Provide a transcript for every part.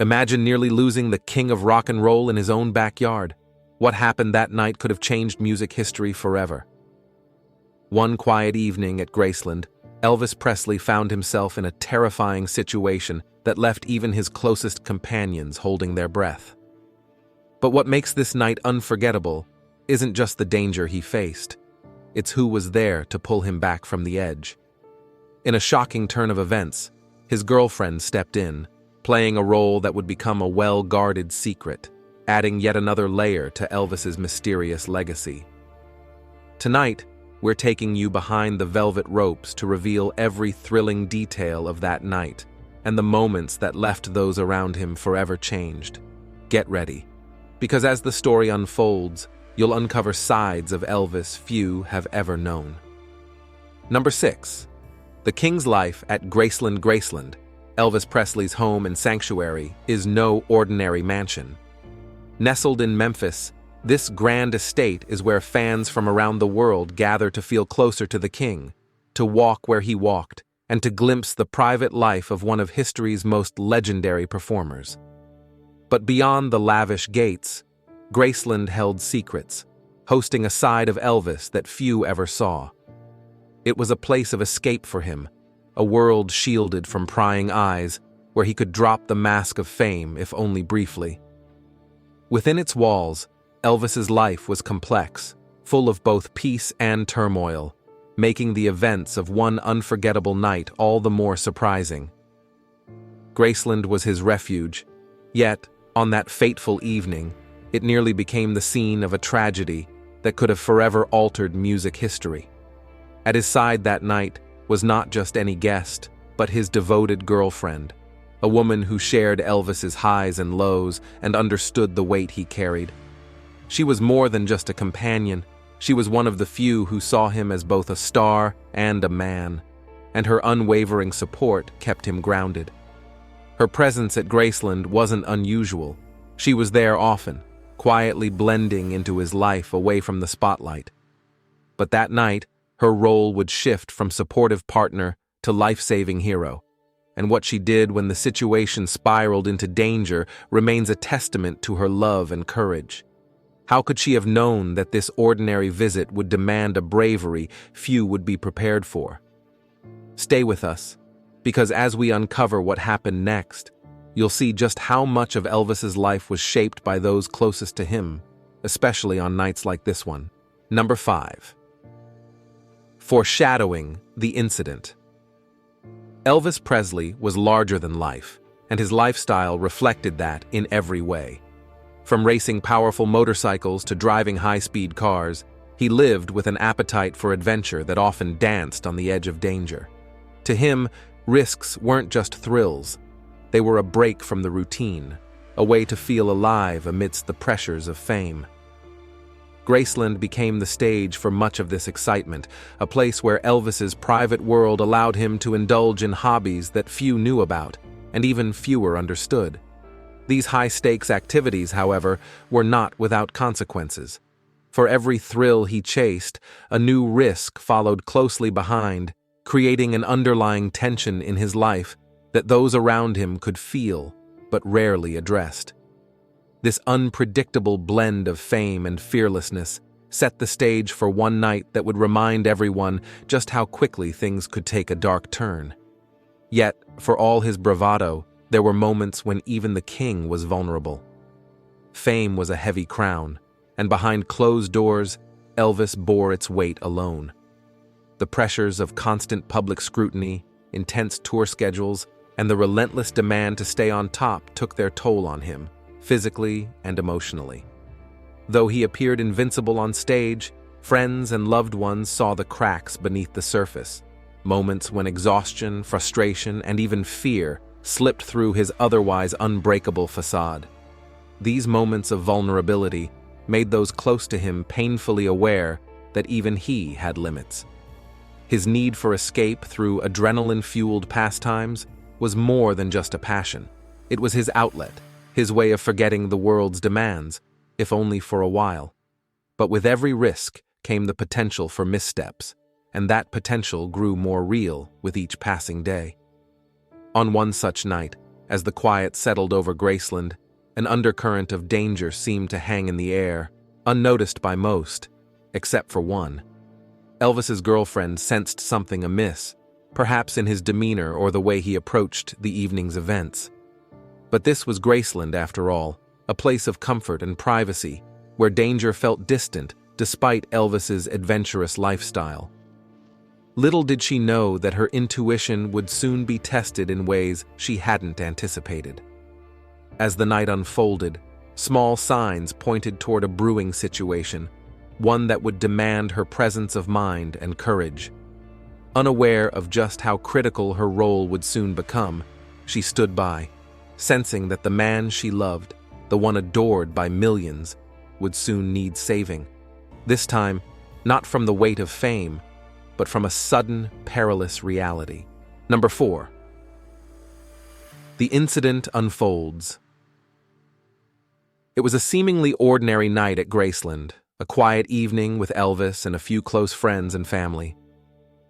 Imagine nearly losing the king of rock and roll in his own backyard. What happened that night could have changed music history forever. One quiet evening at Graceland, Elvis Presley found himself in a terrifying situation that left even his closest companions holding their breath. But what makes this night unforgettable isn't just the danger he faced. It's who was there to pull him back from the edge. In a shocking turn of events, his girlfriend stepped in, playing a role that would become a well-guarded secret, adding yet another layer to Elvis's mysterious legacy. Tonight, we're taking you behind the velvet ropes to reveal every thrilling detail of that night and the moments that left those around him forever changed. Get ready, because as the story unfolds, you'll uncover sides of Elvis few have ever known. Number 6. The King's life at Graceland. Elvis Presley's home and sanctuary is no ordinary mansion. Nestled in Memphis, this grand estate is where fans from around the world gather to feel closer to the king, to walk where he walked, and to glimpse the private life of one of history's most legendary performers. But beyond the lavish gates, Graceland held secrets, hosting a side of Elvis that few ever saw. It was a place of escape for him, a world shielded from prying eyes, where he could drop the mask of fame if only briefly. Within its walls, Elvis's life was complex, full of both peace and turmoil, making the events of one unforgettable night all the more surprising. Graceland was his refuge, yet, on that fateful evening, it nearly became the scene of a tragedy that could have forever altered music history. At his side that night was not just any guest, but his devoted girlfriend, a woman who shared Elvis's highs and lows and understood the weight he carried. She was more than just a companion. She was one of the few who saw him as both a star and a man, and her unwavering support kept him grounded. Her presence at Graceland wasn't unusual. She was there often, quietly blending into his life away from the spotlight. But that night, her role would shift from supportive partner to life-saving hero, and what she did when the situation spiraled into danger remains a testament to her love and courage. How could she have known that this ordinary visit would demand a bravery few would be prepared for? Stay with us, because as we uncover what happened next, you'll see just how much of Elvis's life was shaped by those closest to him, especially on nights like this one. Number 5. Foreshadowing the incident. Elvis Presley was larger than life, and his lifestyle reflected that in every way. From racing powerful motorcycles to driving high-speed cars, he lived with an appetite for adventure that often danced on the edge of danger. To him, risks weren't just thrills. They were a break from the routine, a way to feel alive amidst the pressures of fame. Graceland became the stage for much of this excitement, a place where Elvis's private world allowed him to indulge in hobbies that few knew about, and even fewer understood. These high-stakes activities, however, were not without consequences. For every thrill he chased, a new risk followed closely behind, creating an underlying tension in his life that those around him could feel, but rarely addressed. This unpredictable blend of fame and fearlessness set the stage for one night that would remind everyone just how quickly things could take a dark turn. Yet, for all his bravado, there were moments when even the king was vulnerable. Fame was a heavy crown, and behind closed doors, Elvis bore its weight alone. The pressures of constant public scrutiny, intense tour schedules, and the relentless demand to stay on top took their toll on him, physically and emotionally. Though he appeared invincible on stage, friends and loved ones saw the cracks beneath the surface, moments when exhaustion, frustration, and even fear slipped through his otherwise unbreakable facade. These moments of vulnerability made those close to him painfully aware that even he had limits. His need for escape through adrenaline-fueled pastimes was more than just a passion. It was his outlet, his way of forgetting the world's demands, if only for a while. But with every risk came the potential for missteps, and that potential grew more real with each passing day. On one such night, As the quiet settled over Graceland, an undercurrent of danger seemed to hang in the air, unnoticed by most, except for one. Elvis's girlfriend sensed something amiss, perhaps in his demeanor or the way he approached the evening's events. But this was Graceland, after all, a place of comfort and privacy, where danger felt distant despite Elvis's adventurous lifestyle. Little did she know that her intuition would soon be tested in ways she hadn't anticipated. As the night unfolded, small signs pointed toward a brewing situation, one that would demand her presence of mind and courage. Unaware of just how critical her role would soon become, she stood by, sensing that the man she loved, the one adored by millions, would soon need saving. This time, not from the weight of fame, but from a sudden, perilous reality. Number 4. The incident unfolds. It was a seemingly ordinary night at Graceland, a quiet evening with Elvis and a few close friends and family.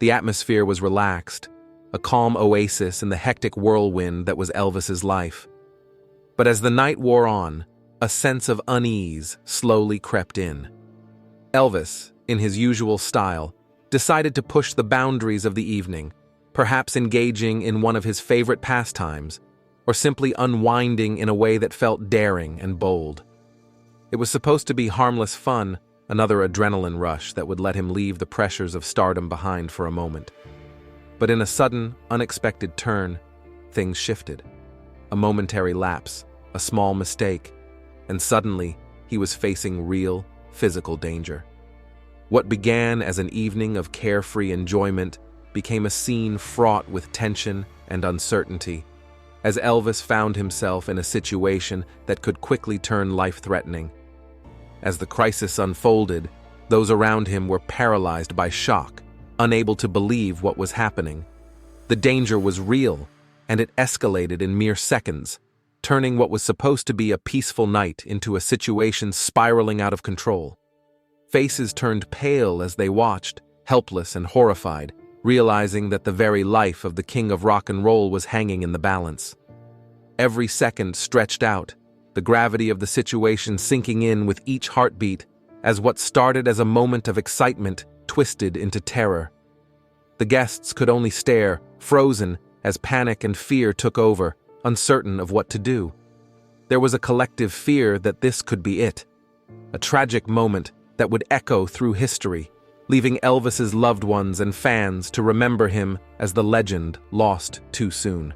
The atmosphere was relaxed, a calm oasis in the hectic whirlwind that was Elvis's life. But as the night wore on, a sense of unease slowly crept in. Elvis, in his usual style, decided to push the boundaries of the evening, perhaps engaging in one of his favorite pastimes, or simply unwinding in a way that felt daring and bold. It was supposed to be harmless fun, another adrenaline rush that would let him leave the pressures of stardom behind for a moment. But in a sudden, unexpected turn, things shifted. A momentary lapse, a small mistake, and suddenly he was facing real, physical danger. What began as an evening of carefree enjoyment became a scene fraught with tension and uncertainty, as Elvis found himself in a situation that could quickly turn life-threatening. As the crisis unfolded, those around him were paralyzed by shock, unable to believe what was happening. The danger was real, and it escalated in mere seconds, turning what was supposed to be a peaceful night into a situation spiraling out of control. Faces turned pale as they watched, helpless and horrified, realizing that the very life of the king of rock and roll was hanging in the balance. Every second stretched out, the gravity of the situation sinking in with each heartbeat, as what started as a moment of excitement twisted into terror. The guests could only stare, frozen, as panic and fear took over, uncertain of what to do. There was a collective fear that this could be it, a tragic moment that would echo through history, leaving Elvis's loved ones and fans to remember him as the legend lost too soon.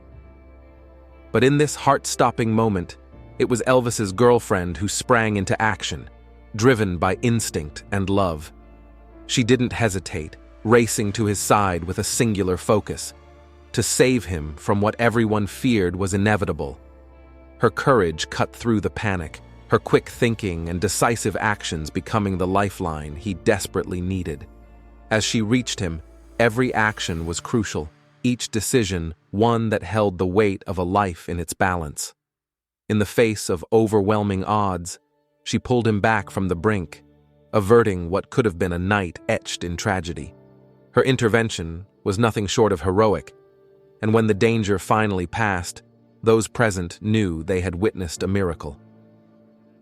But in this heart-stopping moment, it was Elvis's girlfriend who sprang into action, driven by instinct and love. She didn't hesitate, racing to his side with a singular focus, to save him from what everyone feared was inevitable. Her courage cut through the panic, her quick thinking and decisive actions becoming the lifeline he desperately needed. As she reached him, every action was crucial, each decision one that held the weight of a life in its balance. In the face of overwhelming odds, she pulled him back from the brink, averting what could have been a night etched in tragedy. Her intervention was nothing short of heroic, and when the danger finally passed, those present knew they had witnessed a miracle.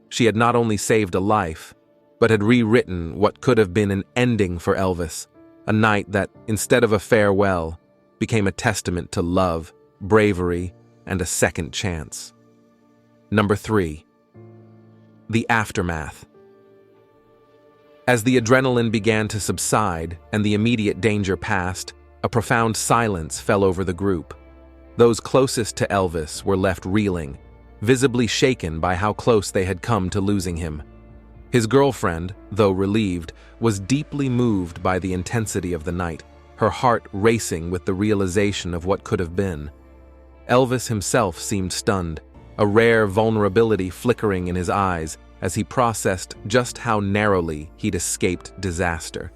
She had not only saved a life, but had rewritten what could have been an ending for Elvis, a night that, instead of a farewell, became a testament to love, bravery, and a second chance. Number 3. The aftermath. As the adrenaline began to subside and the immediate danger passed, a profound silence fell over the group. Those closest to Elvis were left reeling, visibly shaken by how close they had come to losing him. His girlfriend, though relieved, was deeply moved by the intensity of the night, her heart racing with the realization of what could have been. Elvis himself seemed stunned, a rare vulnerability flickering in his eyes as he processed just how narrowly he'd escaped disaster.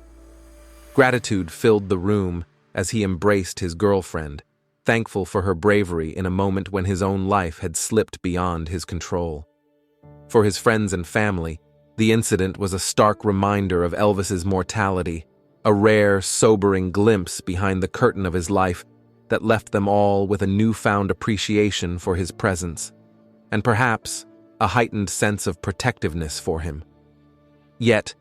Gratitude filled the room as he embraced his girlfriend, thankful for her bravery in a moment when his own life had slipped beyond his control. For his friends and family, the incident was a stark reminder of Elvis's mortality, a rare, sobering glimpse behind the curtain of his life that left them all with a newfound appreciation for his presence, and perhaps a heightened sense of protectiveness for him. Yet,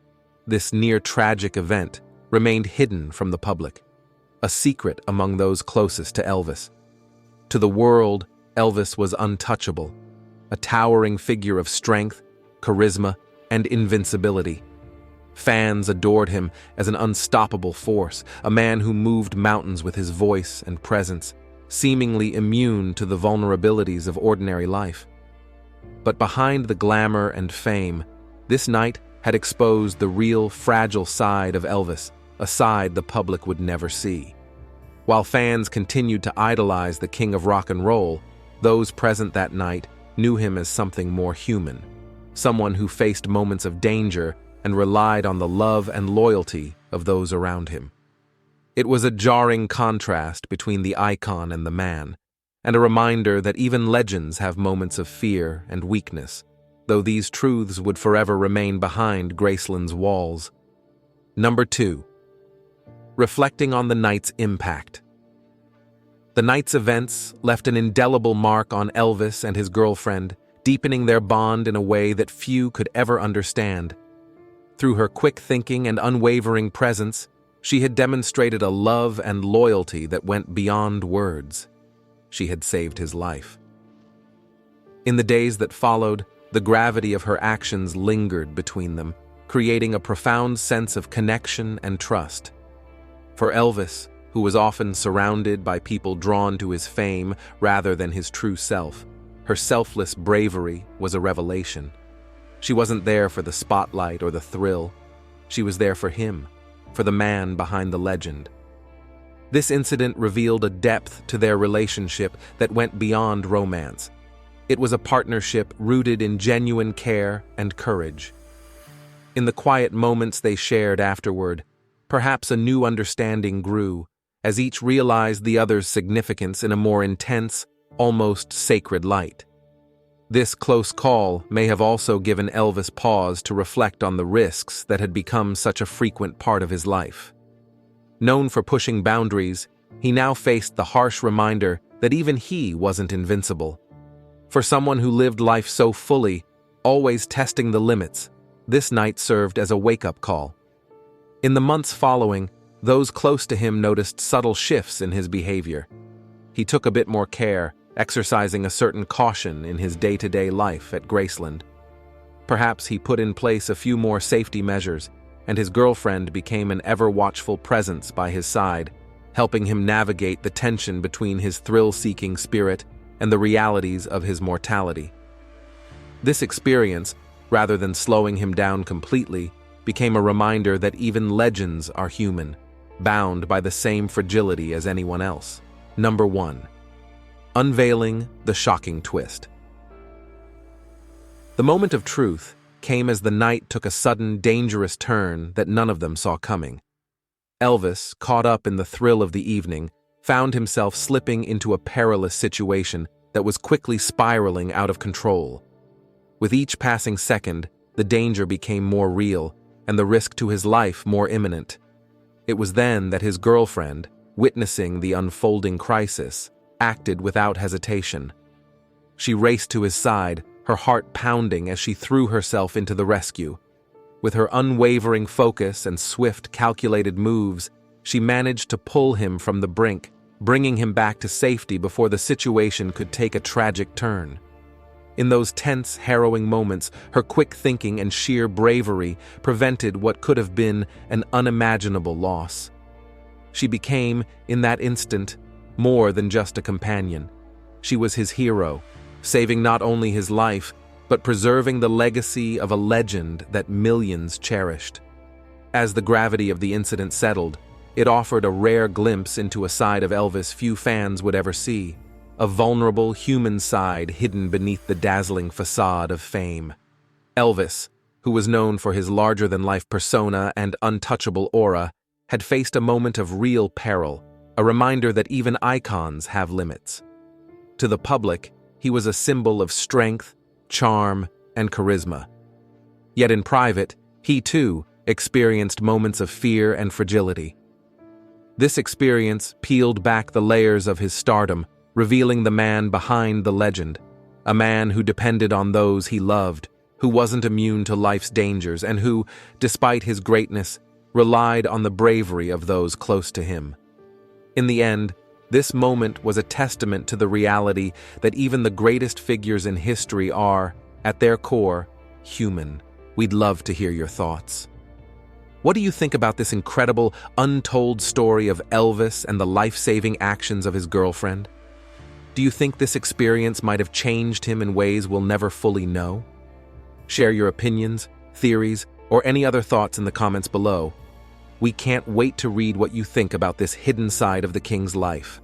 this near-tragic event remained hidden from the public, a secret among those closest to Elvis. To the world, Elvis was untouchable, a towering figure of strength, charisma, and invincibility. Fans adored him as an unstoppable force, a man who moved mountains with his voice and presence, seemingly immune to the vulnerabilities of ordinary life. But behind the glamour and fame, this night had exposed the real fragile side of Elvis, a side the public would never see. While fans continued to idolize the king of rock and roll, those present that night knew him as something more human, someone who faced moments of danger and relied on the love and loyalty of those around him. It was a jarring contrast between the icon and the man, and a reminder that even legends have moments of fear and weakness, though these truths would forever remain behind Graceland's walls. Number 2. Reflecting on the night's impact. The night's events left an indelible mark on Elvis and his girlfriend, deepening their bond in a way that few could ever understand. Through her quick thinking and unwavering presence, she had demonstrated a love and loyalty that went beyond words. She had saved his life. In the days that followed, the gravity of her actions lingered between them, creating a profound sense of connection and trust. For Elvis, who was often surrounded by people drawn to his fame rather than his true self, her selfless bravery was a revelation. She wasn't there for the spotlight or the thrill. She was there for him, for the man behind the legend. This incident revealed a depth to their relationship that went beyond romance. It was a partnership rooted in genuine care and courage. In the quiet moments they shared afterward, perhaps a new understanding grew, as each realized the other's significance in a more intense, almost sacred light. This close call may have also given Elvis pause to reflect on the risks that had become such a frequent part of his life. Known for pushing boundaries, he now faced the harsh reminder that even he wasn't invincible. For someone who lived life so fully, always testing the limits, this night served as a wake-up call. In the months following, those close to him noticed subtle shifts in his behavior. He took a bit more care, exercising a certain caution in his day-to-day life at Graceland. Perhaps he put in place a few more safety measures, and his girlfriend became an ever-watchful presence by his side, helping him navigate the tension between his thrill-seeking spirit and the realities of his mortality. This experience, rather than slowing him down completely, became a reminder that even legends are human, bound by the same fragility as anyone else. Number 1. Unveiling the shocking twist. The moment of truth came as the night took a sudden, dangerous turn that none of them saw coming. Elvis, caught up in the thrill of the evening, found himself slipping into a perilous situation that was quickly spiraling out of control. With each passing second, the danger became more real, and the risk to his life more imminent. It was then that his girlfriend, witnessing the unfolding crisis, acted without hesitation. She raced to his side, her heart pounding as she threw herself into the rescue. With her unwavering focus and swift, calculated moves, she managed to pull him from the brink, bringing him back to safety before the situation could take a tragic turn. In those tense, harrowing moments, her quick thinking and sheer bravery prevented what could have been an unimaginable loss. She became, in that instant, more than just a companion. She was his hero, saving not only his life, but preserving the legacy of a legend that millions cherished. As the gravity of the incident settled, it offered a rare glimpse into a side of Elvis few fans would ever see, a vulnerable human side hidden beneath the dazzling facade of fame. Elvis, who was known for his larger-than-life persona and untouchable aura, had faced a moment of real peril, a reminder that even icons have limits. To the public, he was a symbol of strength, charm, and charisma. Yet in private, he too experienced moments of fear and fragility. This experience peeled back the layers of his stardom, revealing the man behind the legend, a man who depended on those he loved, who wasn't immune to life's dangers, and who, despite his greatness, relied on the bravery of those close to him. In the end, this moment was a testament to the reality that even the greatest figures in history are, at their core, human. We'd love to hear your thoughts. What do you think about this incredible, untold story of Elvis and the life-saving actions of his girlfriend? Do you think this experience might have changed him in ways we'll never fully know? Share your opinions, theories, or any other thoughts in the comments below. We can't wait to read what you think about this hidden side of the king's life.